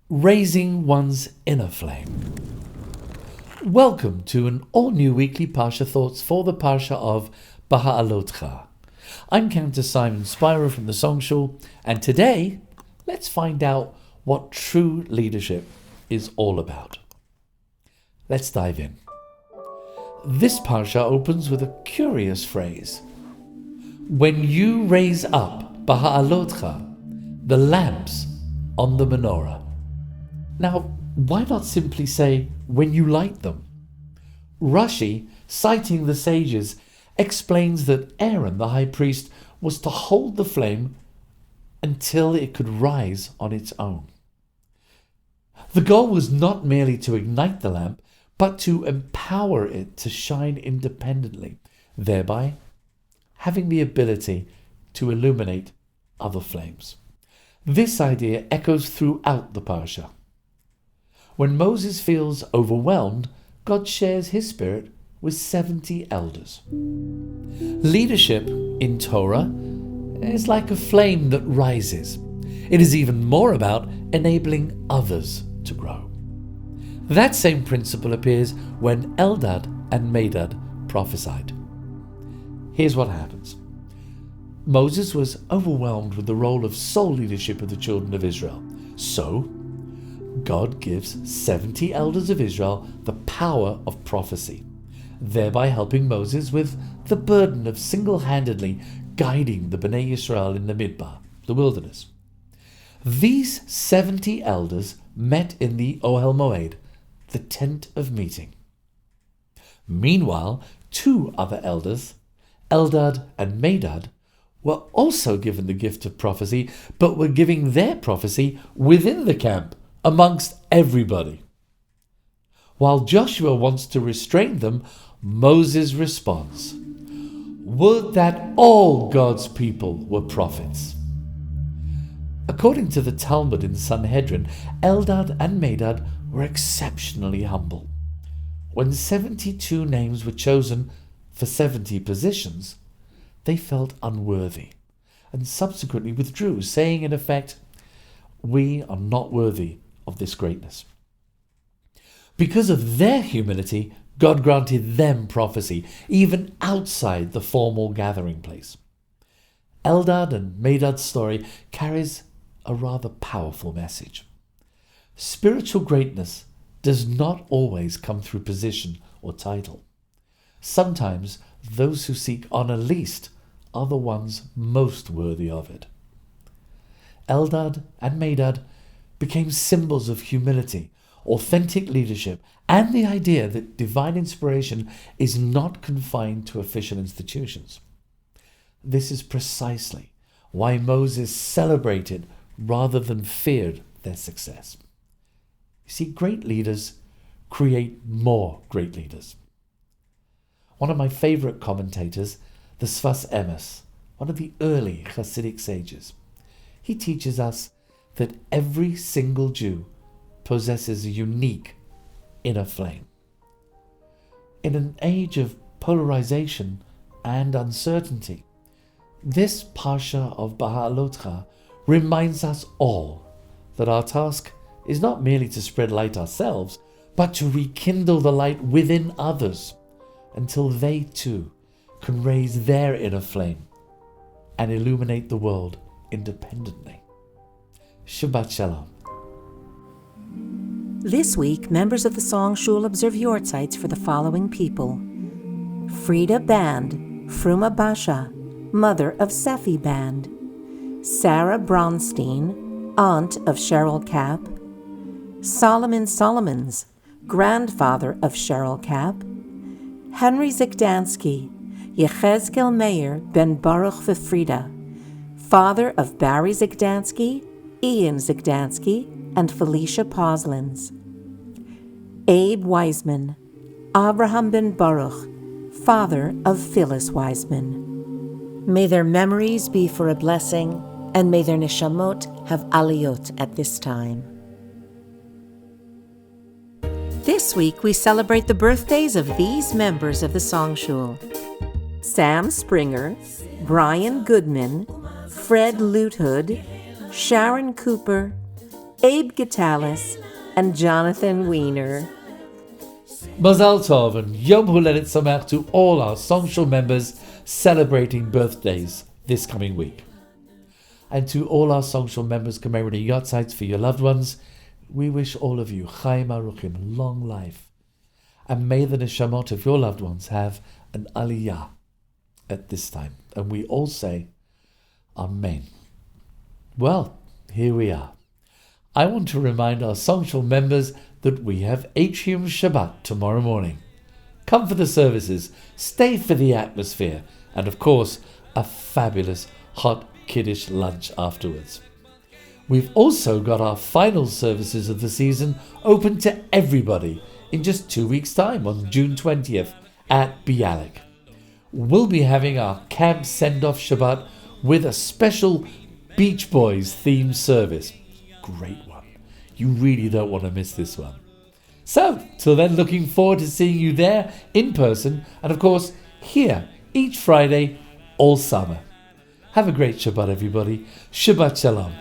Raising one's inner flame. Welcome to an all-new weekly Parsha Thoughts for the Parsha of B'Ha'alot'cha. I'm Cantor Spiro from the Song Shul, and today, let's find out what true leadership is all about. Let's dive in. This Parsha opens with a curious phrase. When you raise up B'Ha'alot'cha, the lamps on the menorah. Now, why not simply say, when you light them? Rashi, citing the sages, explains that Aaron, the high priest, was to hold the flame until it could rise on its own. The goal was not merely to ignite the lamp, but to empower it to shine independently, thereby having the ability to illuminate other flames. This idea echoes throughout the Parsha. When Moses feels overwhelmed, God shares his spirit with 70 elders. Leadership in Torah is like a flame that rises. It is even more about enabling others to grow. That same principle appears when Eldad and Medad prophesied. Here's what happens. Moses was overwhelmed with the role of sole leadership of the children of Israel. So, God gives 70 elders of Israel the power of prophecy, thereby helping Moses with the burden of single-handedly guiding the Bnei Yisrael in the Midbar, the wilderness. These 70 elders met in the Ohel Moed, the tent of meeting. Meanwhile, 2 other elders, Eldad and Medad, were also given the gift of prophecy, but were giving their prophecy within the camp, amongst everybody. While Joshua wants to restrain them, Moses responds, "Would that all God's people were prophets." According to the Talmud in Sanhedrin, Eldad and Medad were exceptionally humble. When 72 names were chosen for 70 positions, they felt unworthy and subsequently withdrew, saying in effect, "We are not worthy of this greatness." Because of their humility, God granted them prophecy, even outside the formal gathering place. Eldad and Medad's story carries a rather powerful message. Spiritual greatness does not always come through position or title. Sometimes those who seek honor least are the ones most worthy of it. Eldad and Medad became symbols of humility, authentic leadership, and the idea that divine inspiration is not confined to official institutions. This is precisely why Moses celebrated rather than feared their success. You see, great leaders create more great leaders. One of my favorite commentators, the Sfas Emes, one of the early Hasidic sages, he teaches us that every single Jew possesses a unique inner flame. In an age of polarization and uncertainty, this Parsha of B'Ha'alot'cha reminds us all that our task is not merely to spread light ourselves, but to rekindle the light within others until they too can raise their inner flame and illuminate the world independently. Shabbat Shalom. This week, members of the Song Shul observe Yortzites for the following people. Frida Band, Fruma Basha, mother of Sephi Band. Sarah Bronstein, aunt of Cheryl Kapp. Solomon Solomons, grandfather of Cheryl Kapp. Henry Zigdansky, Yechezkel Meir ben Baruch V'Frida, father of Barry Zigdansky, Ian Zigdansky, and Felicia Poslins. Abe Wiseman, Abraham ben Baruch, father of Phyllis Wiseman. May their memories be for a blessing, and may their neshamot have aliyot at this time. This week we celebrate the birthdays of these members of the Song Shul: Sam Springer, Brian Goodman, Fred Luthood, Sharon Cooper, Abe Gitalis, and Jonathan Weiner. Mazal Tov and Yom Hulelet Sameach to all our social members celebrating birthdays this coming week. And to all our social members commemorating Yortzites for your loved ones, we wish all of you Chaim Aruchim, long life. And may the neshamot of your loved ones have an aliyah at this time. And we all say, Amen. Well, here we are. I want to remind our social members that we have Atrium Shabbat tomorrow morning. Come for the services, stay for the atmosphere, and of course, a fabulous hot Kiddush lunch afterwards. We've also got our final services of the season open to everybody in just 2 weeks' time on June 20th at Bialik. We'll be having our camp send-off Shabbat with a special Beach Boys themed service. Great one. You really don't want to miss this one. So, till then, looking forward to seeing you there in person and, of course, here each Friday all summer. Have a great Shabbat, everybody. Shabbat Shalom.